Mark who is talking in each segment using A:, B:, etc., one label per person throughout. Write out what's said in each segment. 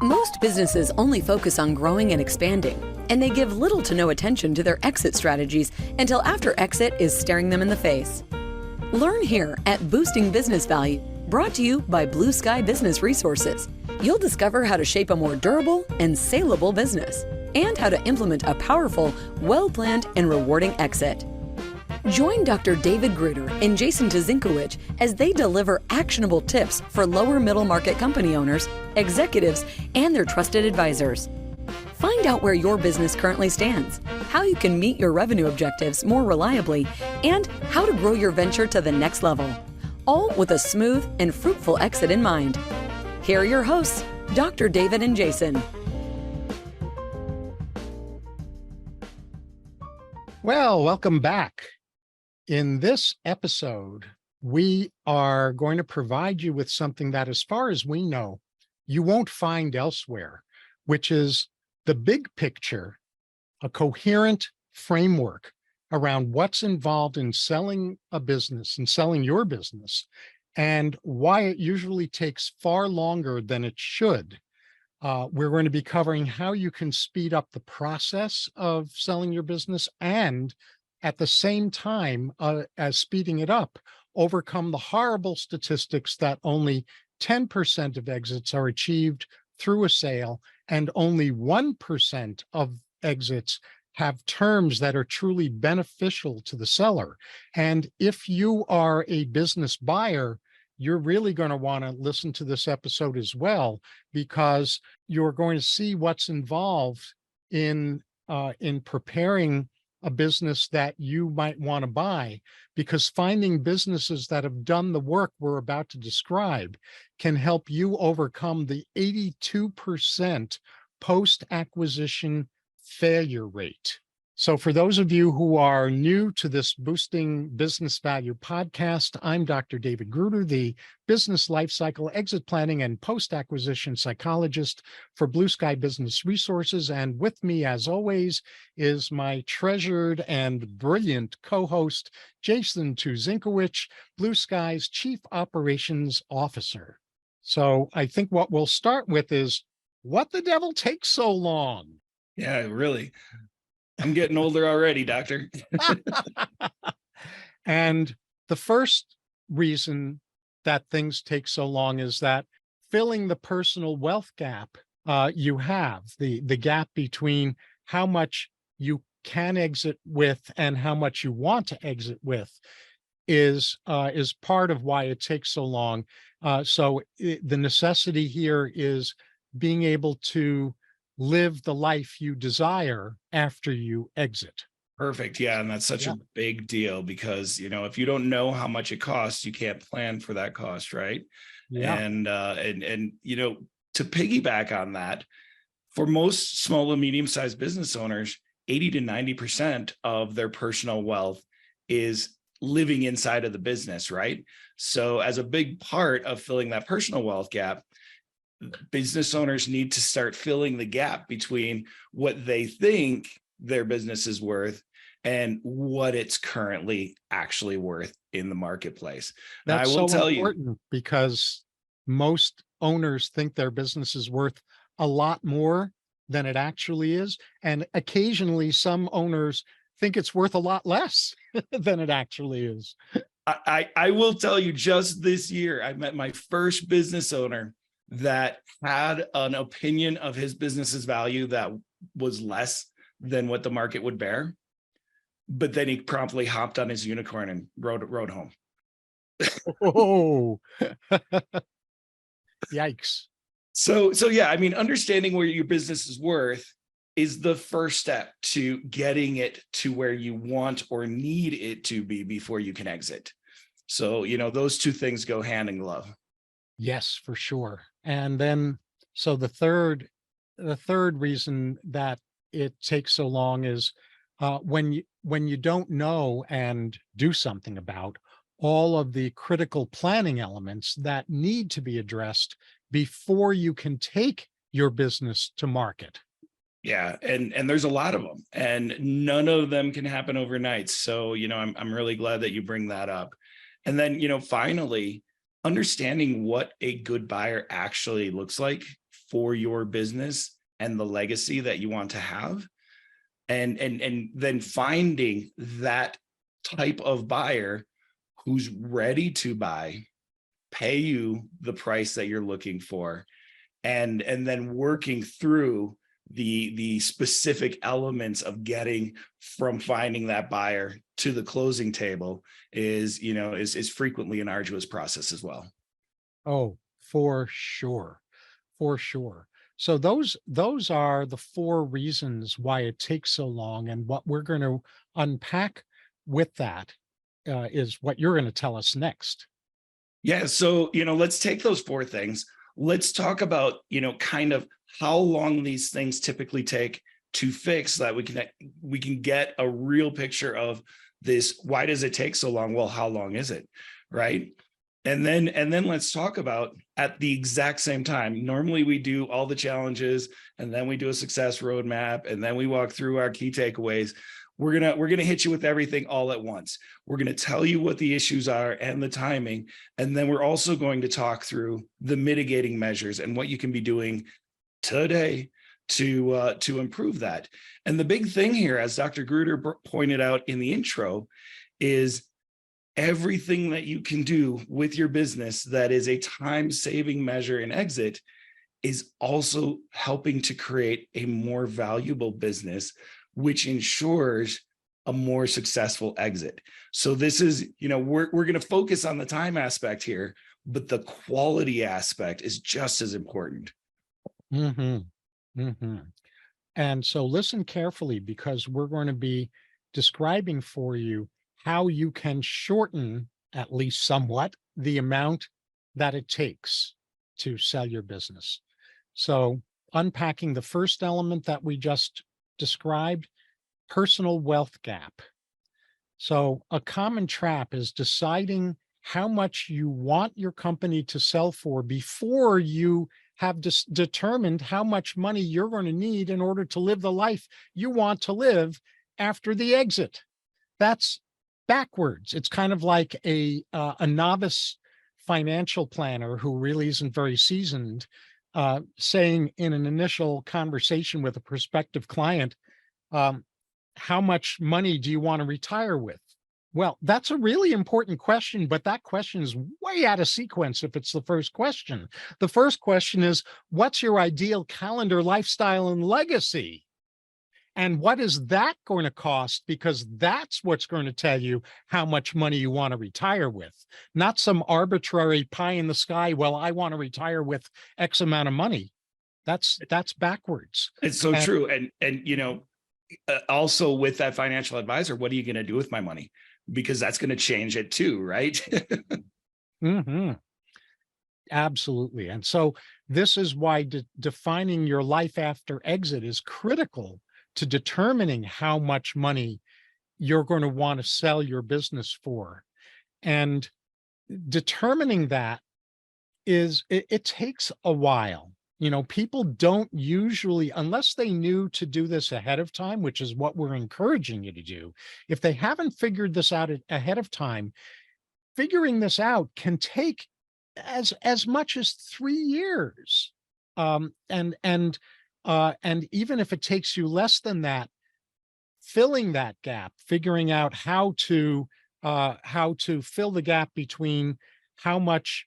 A: Most businesses only focus on growing and expanding, and they give little to no attention to their exit strategies until after exit is staring them in the face. Learn here at Boosting Business Value, brought to you by Blue Sky Business Resources. You'll discover how to shape a more durable and saleable business, and how to implement a powerful, well-planned, and rewarding exit. Join Dr. David Gruder and Jason Tuzinkewich as they deliver actionable tips for lower middle market company owners, executives, and their trusted advisors. Find out where your business currently stands, how you can meet your revenue objectives more reliably, and how to grow your venture to the next level, all with a smooth and fruitful exit in mind. Here are your hosts, Dr. David and Jason.
B: Well, welcome back. In this episode, we are going to provide you with something that, as far as we know, you won't find elsewhere, which is the big picture, a coherent framework around what's involved in selling a business and selling your business, and why it usually takes far longer than it should. We're going to be covering how you can speed up the process of selling your business and, at the same time as speeding it up, overcome the horrible statistics that only 10% of exits are achieved through a sale, and only 1% of exits have terms that are truly beneficial to the seller. And if you are a business buyer, you're really going to want to listen to this episode as well, because you're going to see what's involved in preparing a business that you might want to buy, because finding businesses that have done the work we're about to describe can help you overcome the 82% post-acquisition failure rate. So for those of you who are new to this Boosting Business Value podcast, I'm Dr. David Gruder, the business lifecycle exit planning and post-acquisition psychologist for Blue Sky Business Resources. And with me, as always, is my treasured and brilliant co-host, Jason Tuzinkewich, Blue Sky's Chief Operations Officer. So I think what we'll start with is, what the devil takes so long?
C: Yeah, really. I'm getting older already, doctor.
B: And the first reason that things take so long is that filling the personal wealth gap you have, the gap between how much you can exit with and how much you want to exit with, is part of why it takes so long. The necessity here is being able to live the life you desire after you exit.
C: Perfect. Yeah. And that's such a big deal, because, if you don't know how much it costs, you can't plan for that cost. Right. Yeah. And to piggyback on that, for most small and medium-sized business owners, 80 to 90% of their personal wealth is living inside of the business. Right. So as a big part of filling that personal wealth gap, business owners need to start filling the gap between what they think their business is worth and what it's currently actually worth in the marketplace.
B: That's I will so tell important you, because most owners think their business is worth a lot more than it actually is. And occasionally some owners think it's worth a lot less than it actually is.
C: I will tell you, just this year, I met my first business owner that had an opinion of his business's value that was less than what the market would bear. But then he promptly hopped on his unicorn and rode home.
B: Oh, yikes.
C: So yeah, understanding where your business is worth is the first step to getting it to where you want or need it to be before you can exit. So, those two things go hand in glove.
B: Yes, for sure. And then, so the third reason that it takes so long is when you don't know and do something about all of the critical planning elements that need to be addressed before you can take your business to market.
C: Yeah, and there's a lot of them, and none of them can happen overnight. So, I'm really glad that you bring that up. And then, finally, understanding what a good buyer actually looks like for your business and the legacy that you want to have. And then finding that type of buyer who's ready to buy, pay you the price that you're looking for, and then working through the specific elements of getting from finding that buyer to the closing table is frequently an arduous process as well.
B: Oh, for sure. For sure. So those are the 4 reasons why it takes so long. And what we're going to unpack with that is what you're going to tell us next.
C: Yeah. So, let's take those 4 things. Let's talk about, kind of how long these things typically take to fix, so that we can get a real picture of this. Why does it take so long? Well, how long is it? Right. And then let's talk about, at the exact same time, normally we do all the challenges, and then we do a success roadmap, and then we walk through our key takeaways. We're gonna hit you with everything all at once. We're gonna tell you what the issues are and the timing, and then we're also going to talk through the mitigating measures and what you can be doing today to improve that. And the big thing here, as Dr. Gruder pointed out in the intro, is everything that you can do with your business that is a time-saving measure in exit is also helping to create a more valuable business, which ensures a more successful exit. So this is, we're going to focus on the time aspect here, but the quality aspect is just as important.
B: Mm-hmm. Mm-hmm. And so listen carefully, because we're going to be describing for you how you can shorten, at least somewhat, the amount that it takes to sell your business. So unpacking the first element that we just described, personal wealth gap. So a common trap is deciding how much you want your company to sell for before you have determined how much money you're going to need in order to live the life you want to live after the exit. That's backwards. It's kind of like a novice financial planner who really isn't very seasoned, saying in an initial conversation with a prospective client, how much money do you want to retire with? Well, that's a really important question, but that question is way out of sequence if it's the first question. The first question is, what's your ideal calendar, lifestyle, and legacy? And what is that going to cost? Because that's what's going to tell you how much money you want to retire with, not some arbitrary pie in the sky. Well, I want to retire with X amount of money. That's backwards.
C: It's so true. And also with that financial advisor, what are you going to do with my money? Because that's going to change it too, right?
B: Mm-hmm. Absolutely. And so this is why defining your life after exit is critical to determining how much money you're going to want to sell your business for. And determining that it takes a while. People don't usually, unless they knew to do this ahead of time, which is what we're encouraging you to do. If they haven't figured this out ahead of time, figuring this out can take as much as 3 years. And even if it takes you less than that, filling that gap, figuring out how to fill the gap between how much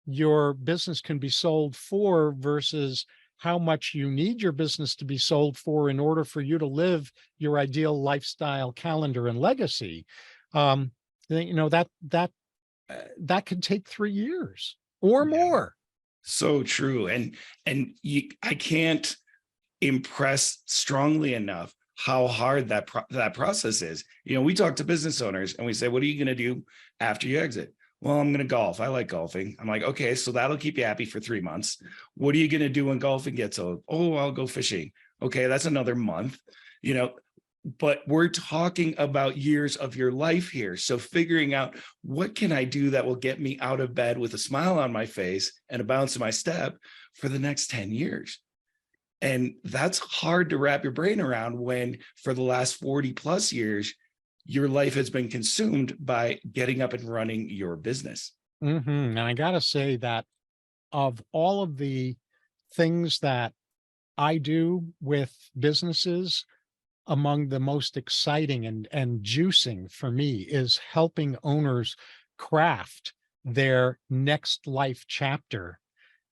B: your business can be sold for versus how much you need your business to be sold for in order for you to live your ideal lifestyle, calendar, and legacy. That could take 3 years or more.
C: So true. And I can't impress strongly enough how hard that process is. We talk to business owners and we say, what are you going to do after you exit? Well, I'm going to golf. I like golfing. I'm like, okay, so that'll keep you happy for 3 months. What are you going to do when golfing gets old? Oh, I'll go fishing. Okay, that's another month, but we're talking about years of your life here. So figuring out, what can I do that will get me out of bed with a smile on my face and a bounce in my step for the next 10 years? And that's hard to wrap your brain around when for the last 40 plus years, your life has been consumed by getting up and running your business.
B: Mm-hmm. And I got to say that of all of the things that I do with businesses, among the most exciting and juicing for me is helping owners craft their next life chapter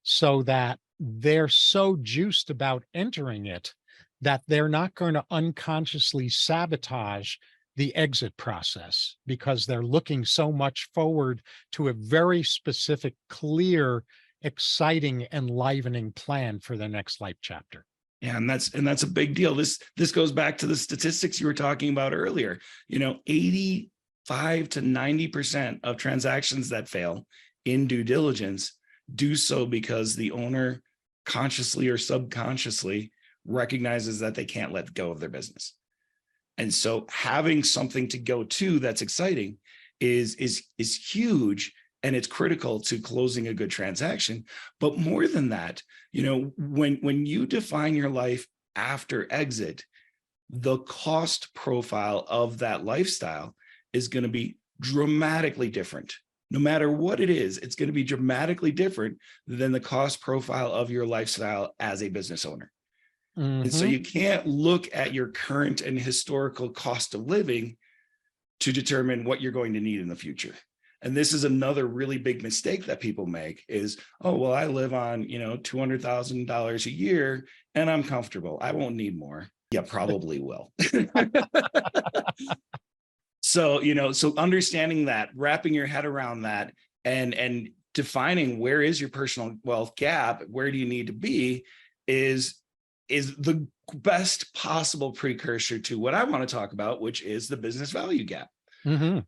B: so that they're so juiced about entering it that they're not going to unconsciously sabotage the exit process because they're looking so much forward to a very specific, clear, exciting, enlivening plan for their next life chapter.
C: Yeah, and that's a big deal. This goes back to the statistics you were talking about earlier. 85 to 90% of transactions that fail in due diligence do so because the owner consciously or subconsciously recognizes that they can't let go of their business. And so having something to go to that's exciting is huge, and it's critical to closing a good transaction. But more than that, when you define your life after exit, the cost profile of that lifestyle is going to be dramatically different. No matter what it is, it's going to be dramatically different than the cost profile of your lifestyle as a business owner. And so you can't look at your current and historical cost of living to determine what you're going to need in the future. And this is another really big mistake that people make is, oh, well, I live on, $200,000 a year and I'm comfortable. I won't need more. Yeah, probably will. So understanding that, wrapping your head around that and defining where is your personal wealth gap, where do you need to be is the best possible precursor to what I want to talk about, which is the business value gap.
B: Mm-hmm.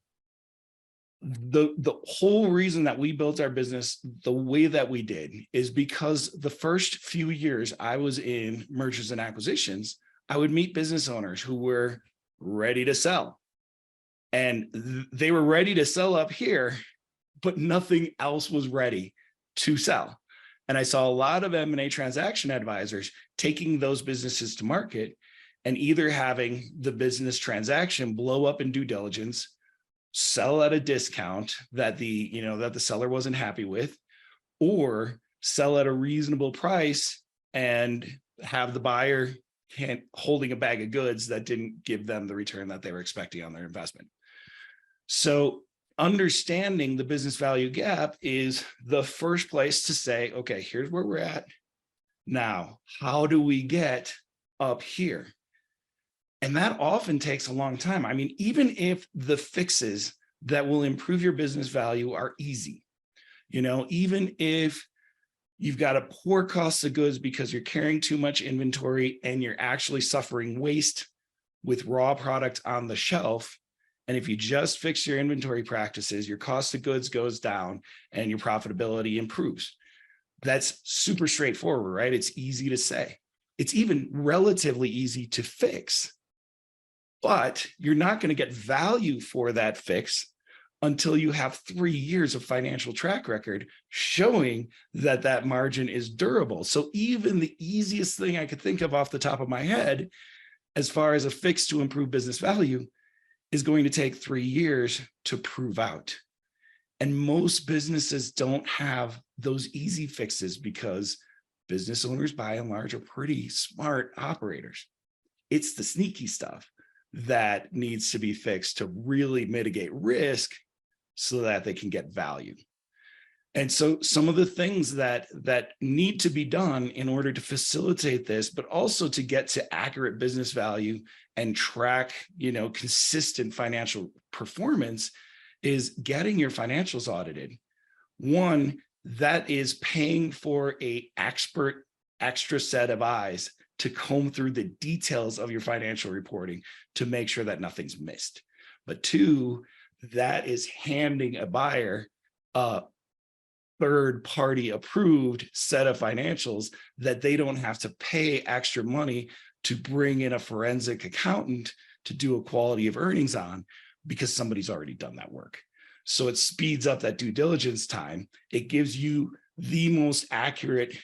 C: The whole reason that we built our business the way that we did is because the first few years I was in mergers and acquisitions, I would meet business owners who were ready to sell. And they were ready to sell up here, but nothing else was ready to sell. And I saw a lot of M&A transaction advisors taking those businesses to market and either having the business transaction blow up in due diligence, sell at a discount that the seller wasn't happy with, or sell at a reasonable price and have the buyer holding a bag of goods that didn't give them the return that they were expecting on their investment. So understanding the business value gap is the first place to say, okay, here's where we're at. Now, how do we get up here? And that often takes a long time. I mean, even if the fixes that will improve your business value are easy, even if you've got a poor cost of goods because you're carrying too much inventory and you're actually suffering waste with raw product on the shelf. And if you just fix your inventory practices, your cost of goods goes down and your profitability improves. That's super straightforward, right? It's easy to say. It's even relatively easy to fix, but you're not going to get value for that fix until you have 3 years of financial track record showing that that margin is durable. So even the easiest thing I could think of off the top of my head, as far as a fix to improve business value, is going to take 3 years to prove out. And most businesses don't have those easy fixes because business owners, by and large, are pretty smart operators. It's the sneaky stuff that needs to be fixed to really mitigate risk so that they can get value. And so some of the things that need to be done in order to facilitate this, but also to get to accurate business value and track, consistent financial performance, is getting your financials audited. One, that is paying for an expert extra set of eyes to comb through the details of your financial reporting to make sure that nothing's missed. But two, that is handing a buyer a third-party approved set of financials that they don't have to pay extra money to bring in a forensic accountant to do a quality of earnings on, because somebody's already done that work. So it speeds up that due diligence time. It gives you the most accurate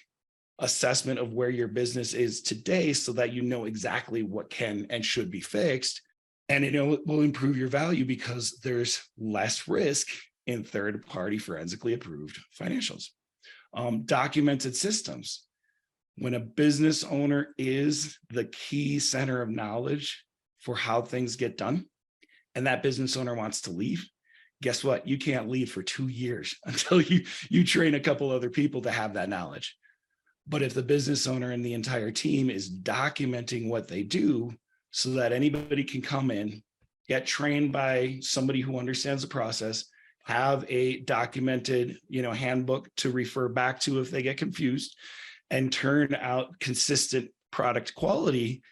C: assessment of where your business is today so that you know exactly what can and should be fixed. And it will improve your value because there's less risk in third-party forensically approved financials. Documented systems. When a business owner is the key center of knowledge for how things get done, and that business owner wants to leave, guess what? You can't leave for 2 years until you train a couple other people to have that knowledge. But if the business owner and the entire team is documenting what they do so that anybody can come in, get trained by somebody who understands the process, have a documented, handbook to refer back to if they get confused, and turn out consistent product quality,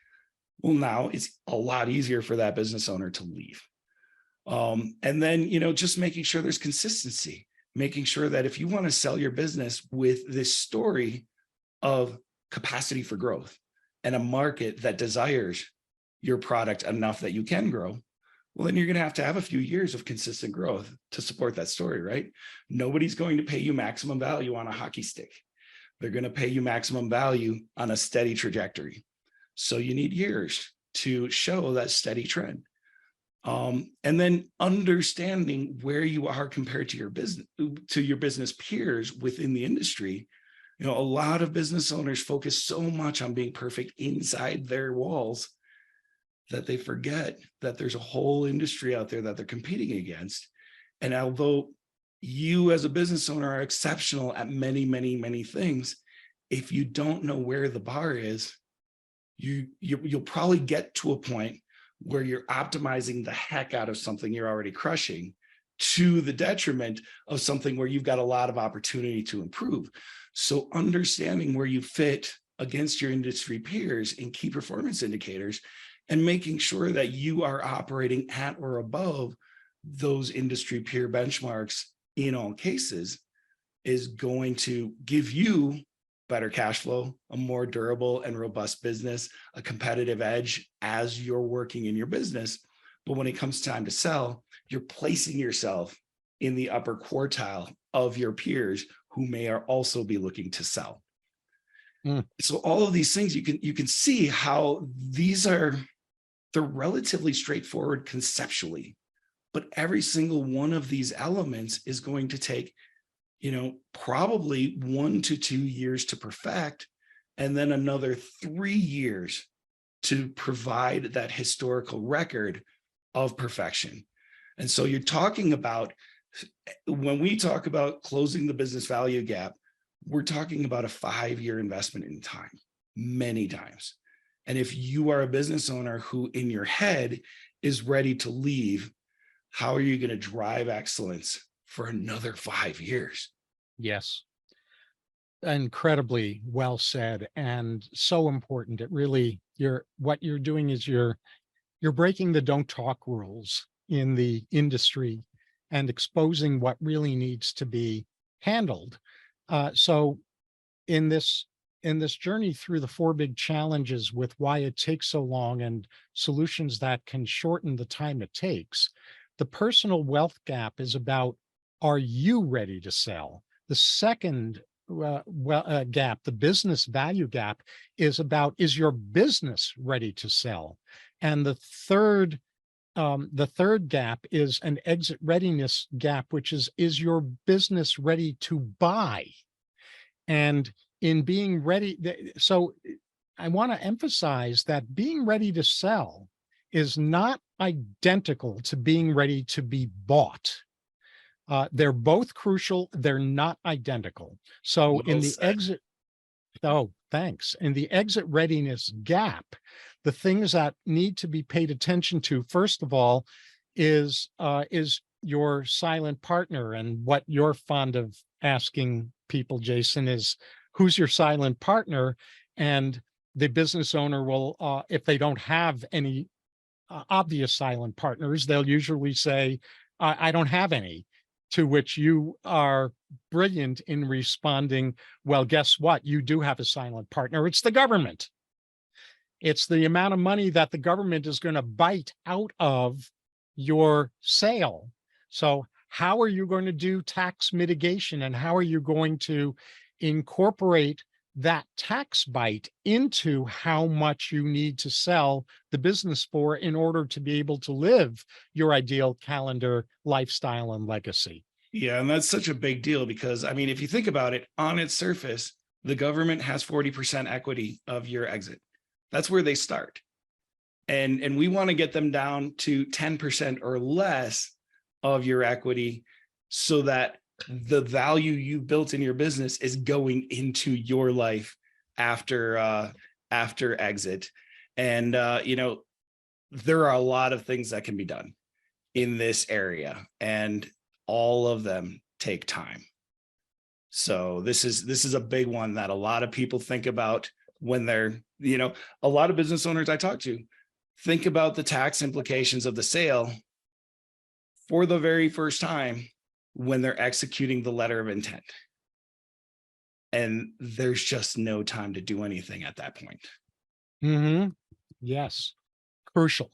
C: well, now it's a lot easier for that business owner to leave. And then, just making sure there's consistency, making sure that if you want to sell your business with this story of capacity for growth and a market that desires your product enough that you can grow, well, then you're going to have a few years of consistent growth to support that story, right? Nobody's going to pay you maximum value on a hockey stick. They're going to pay you maximum value on a steady trajectory. So you need years to show that steady trend. And then understanding where you are compared to your business peers within the industry. A lot of business owners focus so much on being perfect inside their walls that they forget that there's a whole industry out there that they're competing against. And although you as a business owner are exceptional at many, many, many things, if you don't know where the bar is, you'll probably get to a point where you're optimizing the heck out of something you're already crushing to the detriment of something where you've got a lot of opportunity to improve. So understanding where you fit against your industry peers in key performance indicators and making sure that you are operating at or above those industry peer benchmarks in all cases is going to give you better cash flow, a more durable and robust business, a competitive edge as you're working in your business. But when it comes time to sell, you're placing yourself in the upper quartile of your peers who may also be looking to sell. So all of these things, you can see how they're relatively straightforward conceptually, but every single one of these elements is going to take probably 1 to 2 years to perfect, and then another 3 years to provide that historical record of perfection. And so you're talking about, when we talk about closing the business value gap, we're talking about a 5-year investment in time, many times. And if you are a business owner who in your head is ready to leave, how are you going to drive excellence for another 5 years?
B: Yes. Incredibly well said, and so important. It really, what you're doing is you're breaking the don't talk rules in the industry and exposing what really needs to be handled. So in this journey through the 4 big challenges with why it takes so long and solutions that can shorten the time it takes, the personal wealth gap is about, are you ready to sell? The second gap, the business value gap, is about, is your business ready to sell? And the third gap is an exit readiness gap, which is your business ready to buy? And in being ready, so I want to emphasize that being ready to sell is not identical to being ready to be bought. They're both crucial. They're not identical. So in the exit, thanks. In the exit readiness gap, the things that need to be paid attention to, first of all, is your silent partner. And what you're fond of asking people, Jason, is who's your silent partner? And the business owner will, if they don't have any obvious silent partners, they'll usually say, I don't have any. To which you are brilliant in responding, well, guess what? You do have a silent partner. It's the government. It's the amount of money that the government is going to bite out of your sale. So how are you going to do tax mitigation, and how are you going to incorporate that tax bite into how much you need to sell the business for in order to be able to live your ideal calendar lifestyle and legacy?
C: Yeah, and that's such a big deal because, I mean, if you think about it, on its surface, the government has 40% equity of your exit. That's where they start. And we want to get them down to 10% or less of your equity so that the value you built in your business is going into your life after exit. And there are a lot of things that can be done in this area, and all of them take time. So this is a big one that a lot of people think about when they're, a lot of business owners I talk to think about the tax implications of the sale for the very first time when they're executing the letter of intent. And there's just no time to do anything at that point.
B: Mm-hmm. Yes, crucial.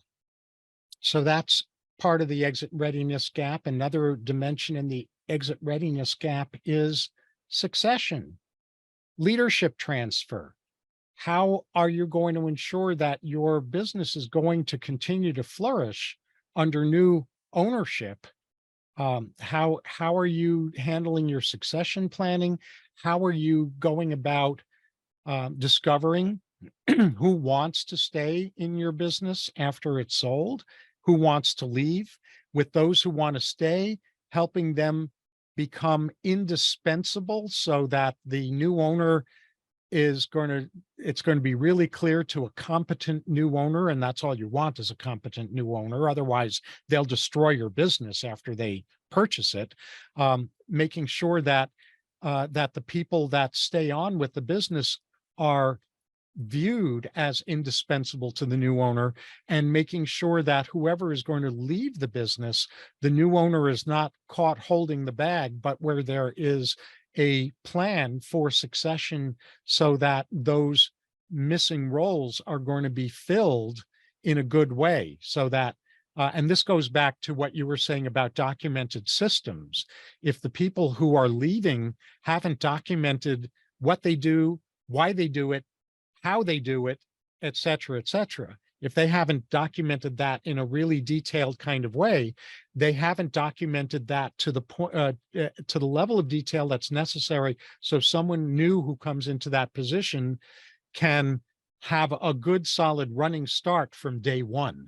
B: So that's part of the exit readiness gap. Another dimension in the exit readiness gap is succession, leadership transfer. How are you going to ensure that your business is going to continue to flourish under new ownership? How are you handling your succession planning? How are you going about discovering who wants to stay in your business after it's sold, who wants to leave? With those who want to stay, helping them become indispensable so that the new owner it's going to be really clear to a competent new owner, and that's all you want is a competent new owner. Otherwise, they'll destroy your business after they purchase it. Making sure that the people that stay on with the business are viewed as indispensable to the new owner, and making sure that whoever is going to leave the business, the new owner is not caught holding the bag, but where there is a plan for succession so that those missing roles are going to be filled in a good way. So that, and this goes back to what you were saying about documented systems. If the people who are leaving haven't documented what they do, why they do it, how they do it, et cetera, if they haven't documented that in a really detailed kind of way, they haven't documented that to the point, to the level of detail that's necessary so someone new who comes into that position can have a good solid running start from day one.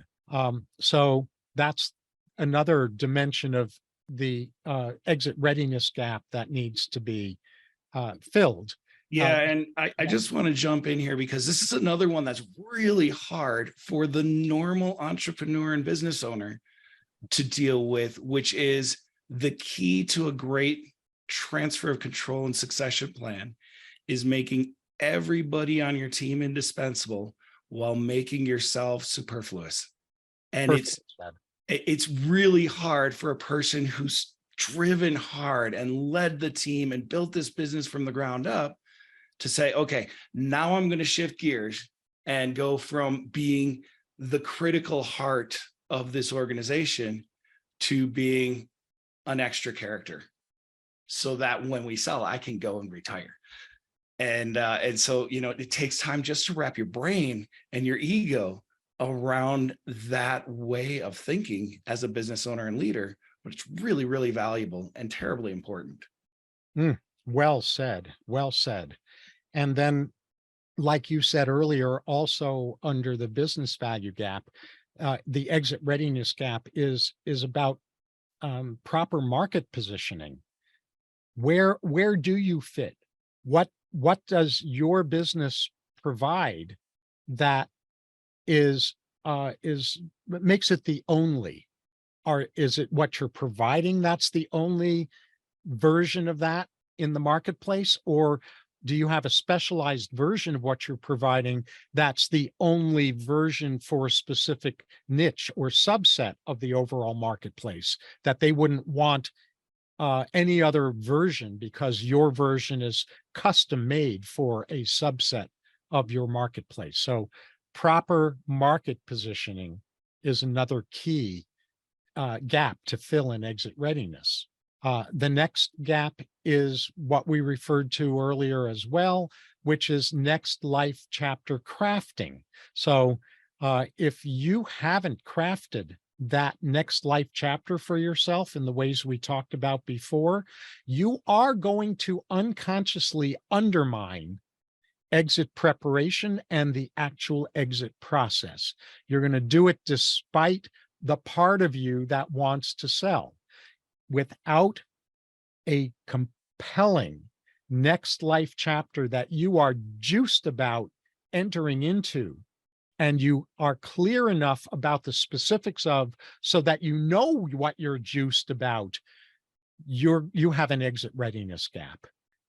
B: So that's another dimension of the exit readiness gap that needs to be filled.
C: Yeah, and I just want to jump in here because this is another one that's really hard for the normal entrepreneur and business owner to deal with, which is the key to a great transfer of control and succession plan is making everybody on your team indispensable while making yourself superfluous. And
B: Perfect.
C: it's really hard for a person who's driven hard and led the team and built this business from the ground up to say, okay, now I'm going to shift gears and go from being the critical heart of this organization to being an extra character so that when we sell, I can go and retire. And so, it takes time just to wrap your brain and your ego around that way of thinking as a business owner and leader, but it's really, really valuable and terribly important.
B: Well said. Well said. And then, like you said earlier, also under the business value gap, the exit readiness gap is about proper market positioning. Where do you fit? What does your business provide that makes it the only? Or is it what you're providing that's the only version of that in the marketplace? Or do you have a specialized version of what you're providing that's the only version for a specific niche or subset of the overall marketplace, that they wouldn't want any other version because your version is custom made for a subset of your marketplace? So proper market positioning is another key gap to fill in exit readiness. The next gap is what we referred to earlier as well, which is next life chapter crafting. So if you haven't crafted that next life chapter for yourself in the ways we talked about before, you are going to unconsciously undermine exit preparation and the actual exit process. You're going to do it despite the part of you that wants to sell. Without a compelling next life chapter that you are juiced about entering into, and you are clear enough about the specifics of, so that you know what you're juiced about, you have an exit readiness gap.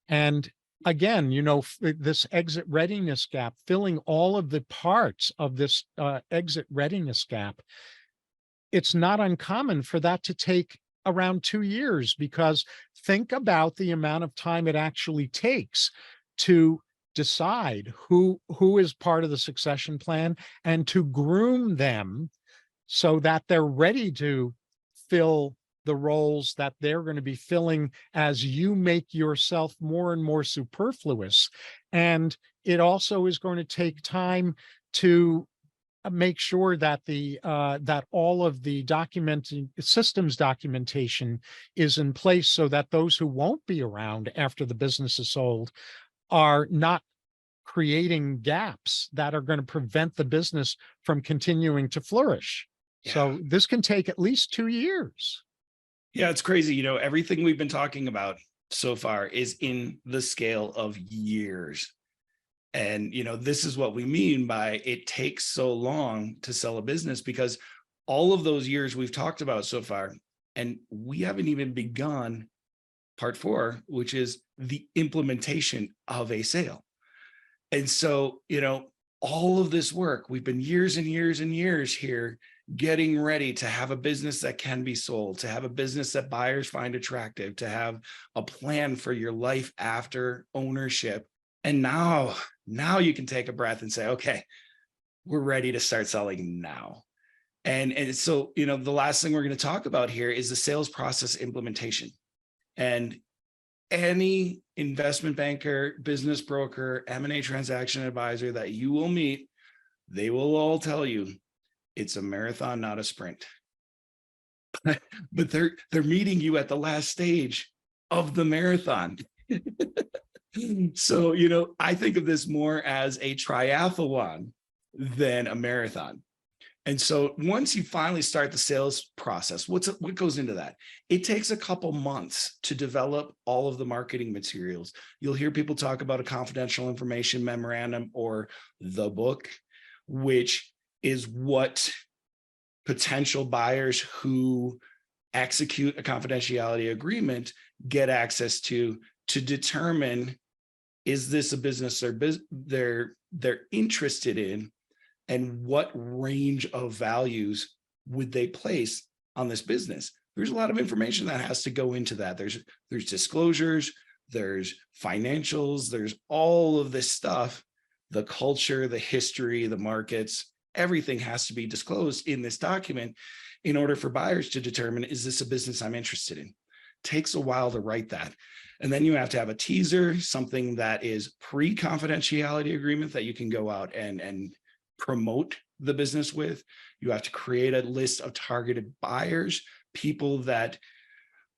B: And again, this exit readiness gap, filling all of the parts of this exit readiness gap, it's not uncommon for that to take around 2 years, because think about the amount of time it actually takes to decide who is part of the succession plan and to groom them so that they're ready to fill the roles that they're going to be filling as you make yourself more and more superfluous. And it also is going to take time to make sure that that all of the systems documentation is in place, so that those who won't be around after the business is sold are not creating gaps that are going to prevent the business from continuing to flourish.
C: Yeah.
B: So this can take at least 2 years.
C: Yeah, it's crazy. Everything we've been talking about so far is in the scale of years. And, this is what we mean by it takes so long to sell a business, because all of those years we've talked about so far, and we haven't even begun part 4, which is the implementation of a sale. And so, all of this work, we've been years and years and years here getting ready to have a business that can be sold, to have a business that buyers find attractive, to have a plan for your life after ownership. And now you can take a breath and say, okay, we're ready to start selling now. And so, the last thing we're going to talk about here is the sales process implementation. And any investment banker, business broker, M&A transaction advisor that you will meet, they will all tell you it's a marathon, not a sprint. But they're meeting you at the last stage of the marathon. So, I think of this more as a triathlon than a marathon. And so once you finally start the sales process, what goes into that? It takes a couple months to develop all of the marketing materials. You'll hear people talk about a confidential information memorandum or the book, which is what potential buyers who execute a confidentiality agreement get access to determine, is this a business they're interested in, and what range of values would they place on this business? There's a lot of information that has to go into that. There's disclosures, there's financials, there's all of this stuff, the culture, the history, the markets, everything has to be disclosed in this document in order for buyers to determine, is this a business I'm interested in? Takes a while to write that. And then you have to have a teaser, something that is pre-confidentiality agreement that you can go out and promote the business with. You have to create a list of targeted buyers, people that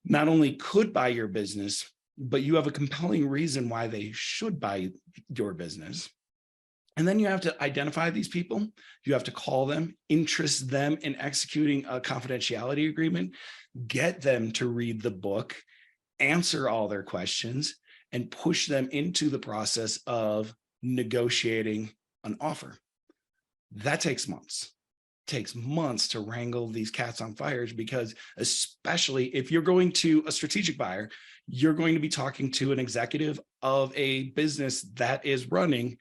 C: not only could buy your business, but you have a compelling reason why they should buy your business. And then you have to identify these people. You have to call them, interest them in executing a confidentiality agreement, get them to read the book, answer all their questions, and push them into the process of negotiating an offer. That takes months. It takes months to wrangle these cats on fires, because especially if you're going to a strategic buyer, you're going to be talking to an executive of a business that is running,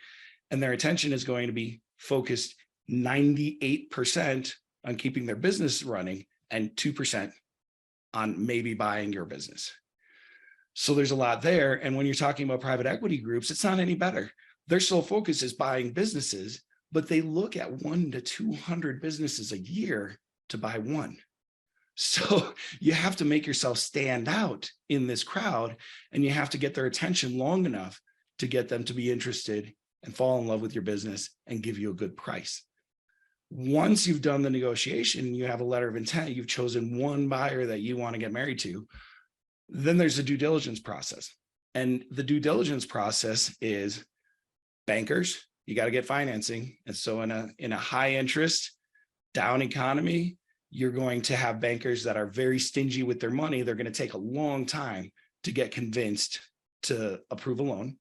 C: and their attention is going to be focused 98% on keeping their business running and 2% on maybe buying your business. So there's a lot there. And when you're talking about private equity groups, it's not any better. Their sole focus is buying businesses, but they look at 1 to 200 businesses a year to buy one. So you have to make yourself stand out in this crowd, and you have to get their attention long enough to get them to be interested and fall in love with your business and give you a good price. Once you've done the negotiation, you have a letter of intent, you've chosen one buyer that you want to get married to, then there's a due diligence process. And the due diligence process is bankers, you got to get financing. And so in a high interest, down economy, you're going to have bankers that are very stingy with their money. They're going to take a long time to get convinced to approve a loan.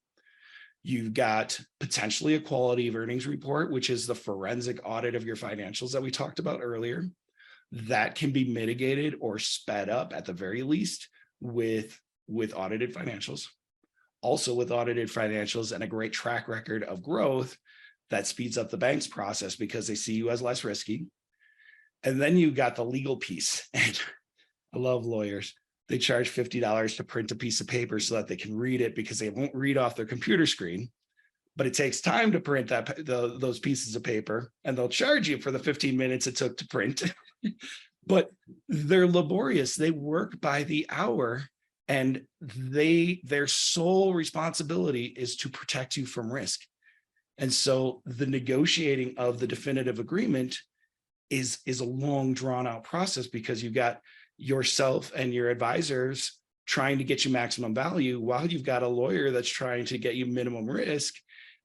C: You've got potentially a quality of earnings report, which is the forensic audit of your financials that we talked about earlier. That can be mitigated or sped up at the very least with audited financials. Also with audited financials and a great track record of growth, that speeds up the bank's process because they see you as less risky. And then you got the legal piece. And I love lawyers. They charge $50 to print a piece of paper so that they can read it because they won't read off their computer screen. But it takes time to print those pieces of paper, and they'll charge you for the 15 minutes it took to print. But they're laborious. They work by the hour, and their sole responsibility is to protect you from risk. And so the negotiating of the definitive agreement is a long, drawn out process because you've got yourself and your advisors trying to get you maximum value while you've got a lawyer that's trying to get you minimum risk.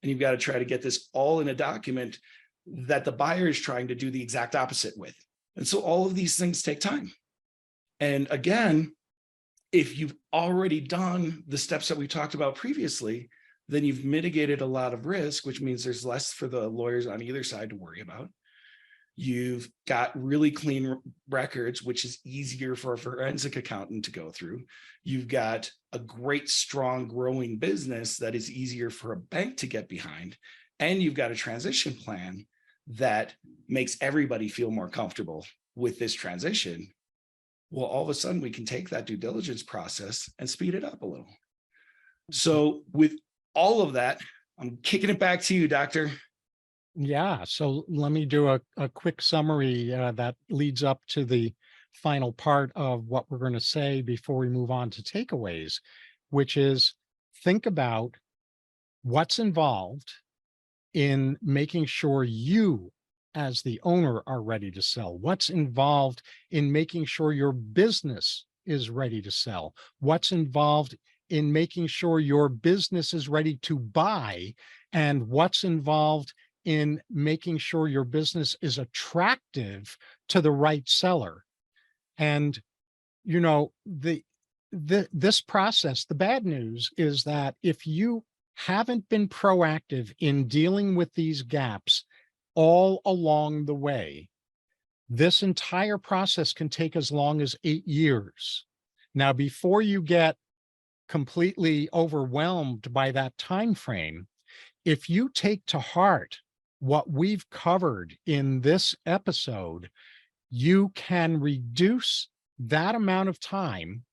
C: And you've got to try to get this all in a document that the buyer is trying to do the exact opposite with. And so all of these things take time. And again, if you've already done the steps that we talked about previously, then you've mitigated a lot of risk, which means there's less for the lawyers on either side to worry about. You've got really clean records, which is easier for a forensic accountant to go through. You've got a great, strong, growing business that is easier for a bank to get behind. And you've got a transition plan that makes everybody feel more comfortable with this transition. Well, all of a sudden we can take that due diligence process and speed it up a little. So with all of that, I'm kicking it back to you, Doctor.
B: Yeah, so let me do a quick summary that leads up to the final part of what we're going to say before we move on to takeaways, which is think about what's involved in making sure you as the owner are ready to sell, what's involved in making sure your business is ready to sell, what's involved in making sure your business is ready to buy, and what's involved in making sure your business is attractive to the right seller. And, you know, this process, the bad news is that if you haven't been proactive in dealing with these gaps all along the way, this entire process can take as long as 8 years. Now, before you get completely overwhelmed by that time frame, if you take to heart what we've covered in this episode, you can reduce that amount of time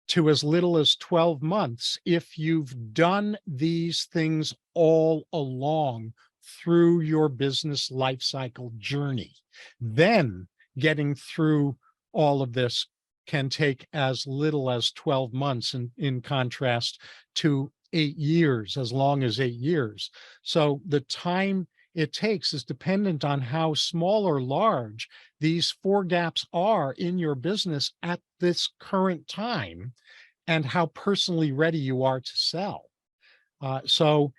B: to as little as 12 months if you've done these things all along through your business life cycle journey. Then getting through all of this can take as little as 12 months in contrast to 8 years, as long as 8 years. So the time it takes is dependent on how small or large these 4 gaps are in your business at this current time and how personally ready you are to sell. So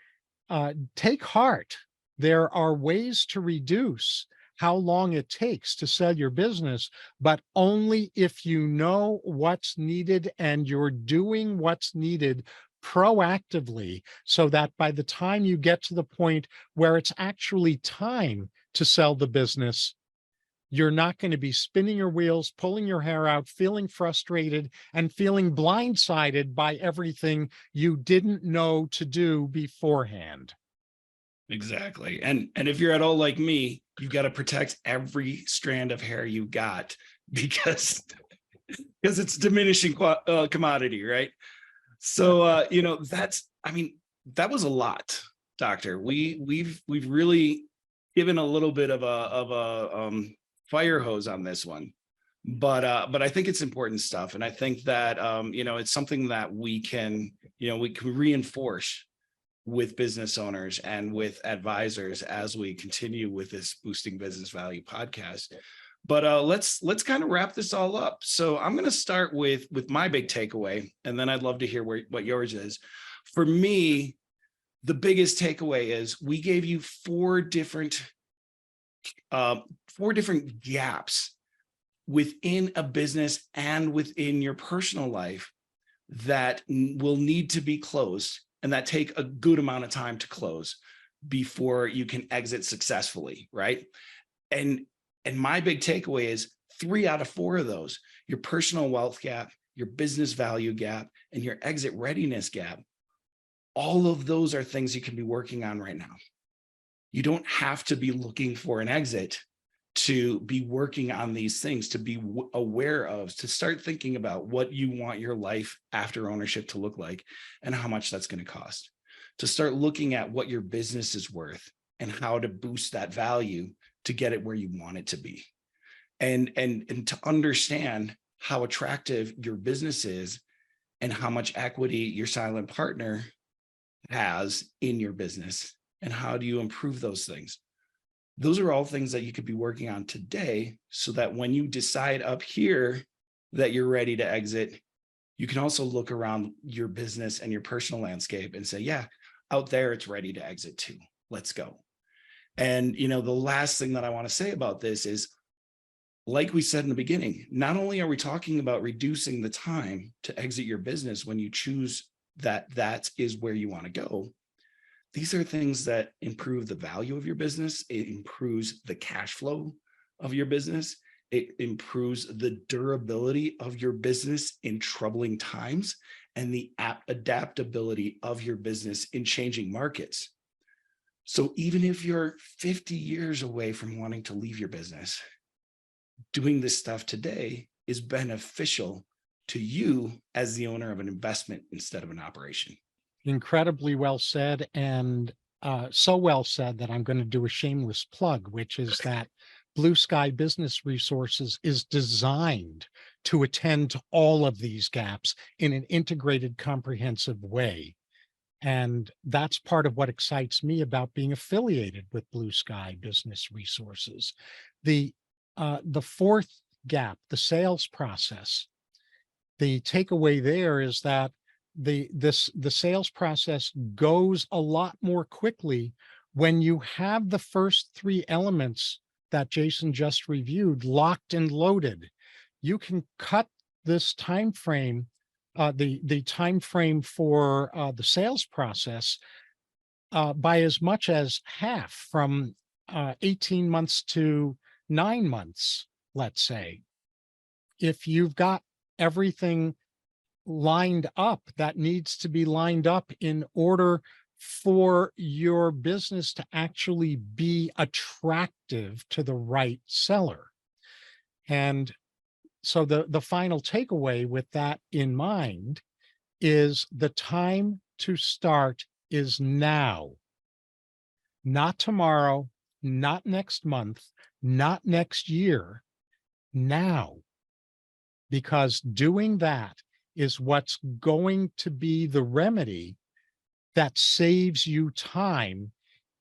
B: take heart. There are ways to reduce how long it takes to sell your business, but only if you know what's needed and you're doing what's needed proactively, so that by the time you get to the point where it's actually time to sell the business, you're not going to be spinning your wheels, pulling your hair out, feeling frustrated, and feeling blindsided by everything you didn't know to do beforehand.
C: Exactly. And if you're at all like me, you've got to protect every strand of hair you got because it's diminishing commodity, right? So you know, that was a lot, Doctor. We've really given a little bit of a fire hose on this one, but I think it's important stuff, and I think that you know, it's something that we can reinforce with business owners and with advisors as we continue with this Boosting Business Value podcast. But let's kind of wrap this all up. So I'm going to start with my big takeaway, and then I'd love to hear what yours is. For me, the biggest takeaway is we gave you four different gaps within a business and within your personal life that will need to be closed, and that take a good amount of time to close before you can exit successfully, right? And my big takeaway is 3 out of 4 of those, your personal wealth gap, your business value gap, and your exit readiness gap, all of those are things you can be working on right now. You don't have to be looking for an exit to be working on these things, to be aware of, to start thinking about what you want your life after ownership to look like and how much that's going to cost, to start looking at what your business is worth and how to boost that value to get it where you want it to be, and to understand how attractive your business is and how much equity your silent partner has in your business, and how do you improve those things. Those are all things that you could be working on today, so that when you decide up here that you're ready to exit, you can also look around your business and your personal landscape and say, yeah, out there it's ready to exit too. Let's go. And, the last thing that I want to say about this is, like we said in the beginning, not only are we talking about reducing the time to exit your business when you choose that is where you want to go, these are things that improve the value of your business. It improves the cash flow of your business. It improves the durability of your business in troubling times and the adaptability of your business in changing markets. So even if you're 50 years away from wanting to leave your business, doing this stuff today is beneficial to you as the owner of an investment instead of an operation.
B: Incredibly well said, and so well said that I'm going to do a shameless plug, which is that Blue Sky Business Resources is designed to attend to all of these gaps in an integrated, comprehensive way. And that's part of what excites me about being affiliated with Blue Sky Business Resources. The fourth gap, the sales process, the takeaway there is that the sales process goes a lot more quickly when you have the first 3 elements that Jason just reviewed locked and loaded. You can cut this time frame, the time frame for the sales process by as much as half, from 18 months to 9 months, let's say. If you've got everything lined up that needs to be lined up in order for your business to actually be attractive to the right seller. And so the final takeaway with that in mind is the time to start is now, not tomorrow, not next month, not next year, now. Because doing that is what's going to be the remedy that saves you time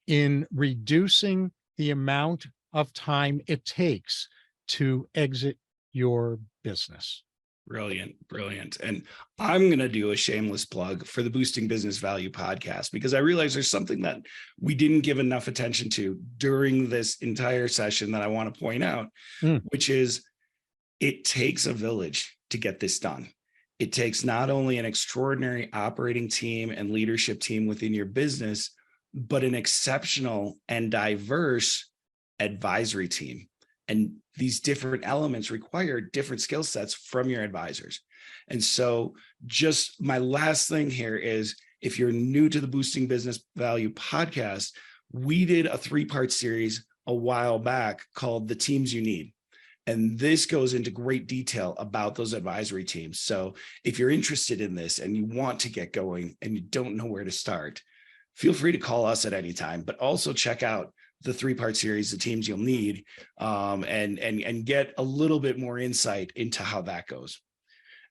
B: in reducing the amount of time it takes to exit your business.
C: Brilliant, brilliant. And I'm going to do a shameless plug for the Boosting Business Value podcast, because I realize there's something that we didn't give enough attention to during this entire session that I want to point out, which is it takes a village to get this done. It takes not only an extraordinary operating team and leadership team within your business, but an exceptional and diverse advisory team. And these different elements require different skill sets from your advisors. And so just my last thing here is, if you're new to the Boosting Business Value podcast, we did a 3-part series a while back called The Teams You Need. And this goes into great detail about those advisory teams. So if you're interested in this and you want to get going and you don't know where to start, feel free to call us at any time, but also check out the 3-part series, The Teams You'll Need, and get a little bit more insight into how that goes.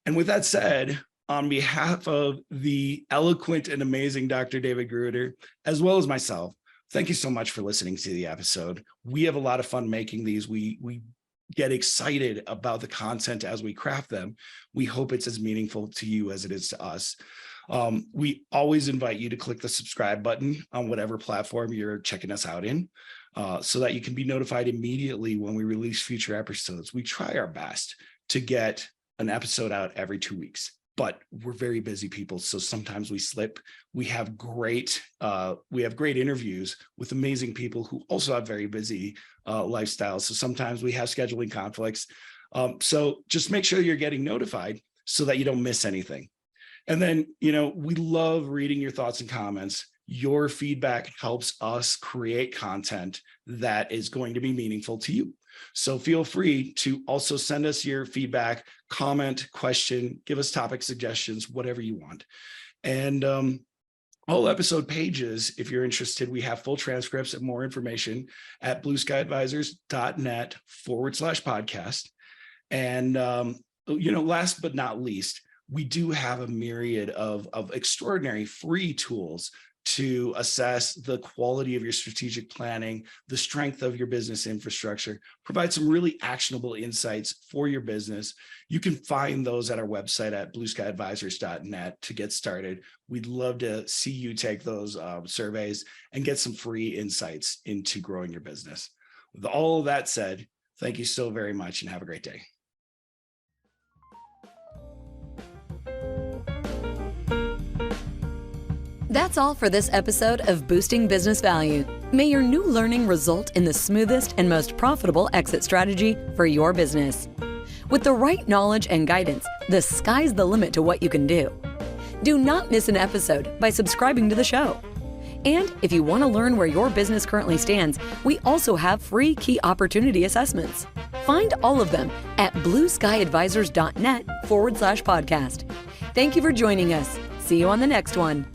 C: And with that said, on behalf of the eloquent and amazing Dr. David Gruder, as well as myself, thank you so much for listening to the episode. We have a lot of fun making these. We get excited about the content as we craft them. We hope it's as meaningful to you as it is to us. We always invite you to click the subscribe button on whatever platform you're checking us out in, so that you can be notified immediately when we release future episodes. We try our best to get an episode out every 2 weeks, but we're very busy people. So sometimes we slip. We have great interviews with amazing people who also have very busy lifestyles. So sometimes we have scheduling conflicts. So just make sure you're getting notified so that you don't miss anything. And then, we love reading your thoughts and comments. Your feedback helps us create content that is going to be meaningful to you. So feel free to also send us your feedback, comment, question, give us topic suggestions, whatever you want. And all episode pages, if you're interested, we have full transcripts and more information at blueskyadvisors.net/podcast. And, last but not least, we do have a myriad of extraordinary free tools to assess the quality of your strategic planning, the strength of your business infrastructure, provide some really actionable insights for your business. You can find those at our website at blueskyadvisors.net to get started. We'd love to see you take those surveys and get some free insights into growing your business. With all of that said, thank you so very much and have a great day.
A: That's all for this episode of Boosting Business Value. May your new learning result in the smoothest and most profitable exit strategy for your business. With the right knowledge and guidance, the sky's the limit to what you can do. Do not miss an episode by subscribing to the show. And if you want to learn where your business currently stands, we also have free key opportunity assessments. Find all of them at blueskyadvisors.net/podcast. Thank you for joining us. See you on the next one.